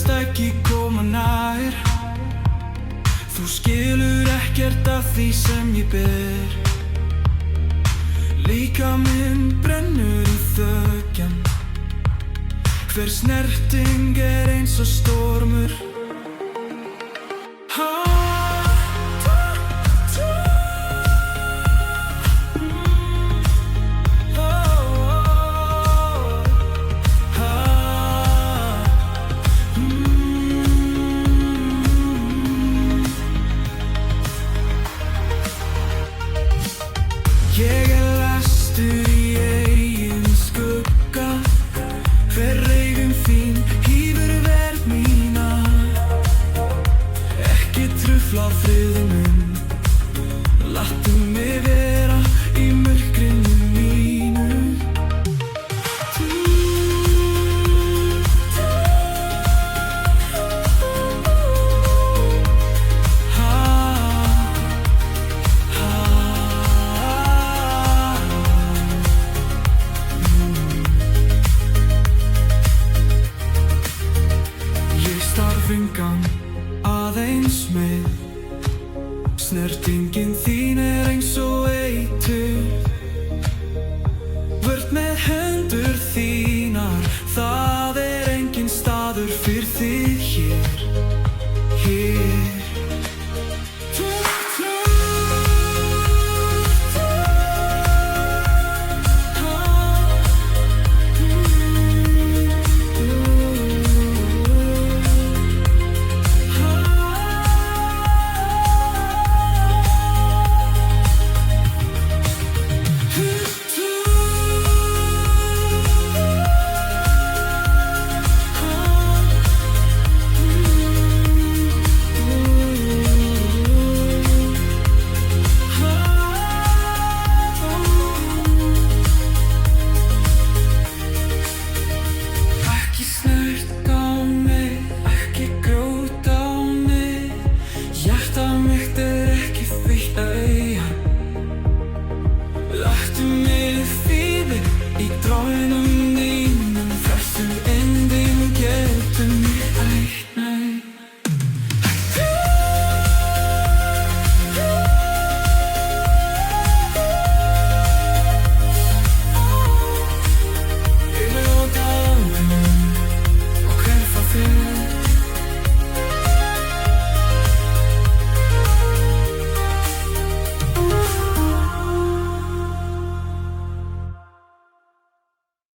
þóttast ekki koma nær. Þú skilur ekkert af því sem ég ber. Líkaminn brennur í þögn. Hver snerting eins og stormur. Ég lastur í eigin skugga. Hver reifun þín hýfur verð mína. Ekki trufla friðinn minn. Láttu mig vera í myrkrinu mínu. Starfingan aðeins með. Snertingin þín eins og eitur. Vört með hendur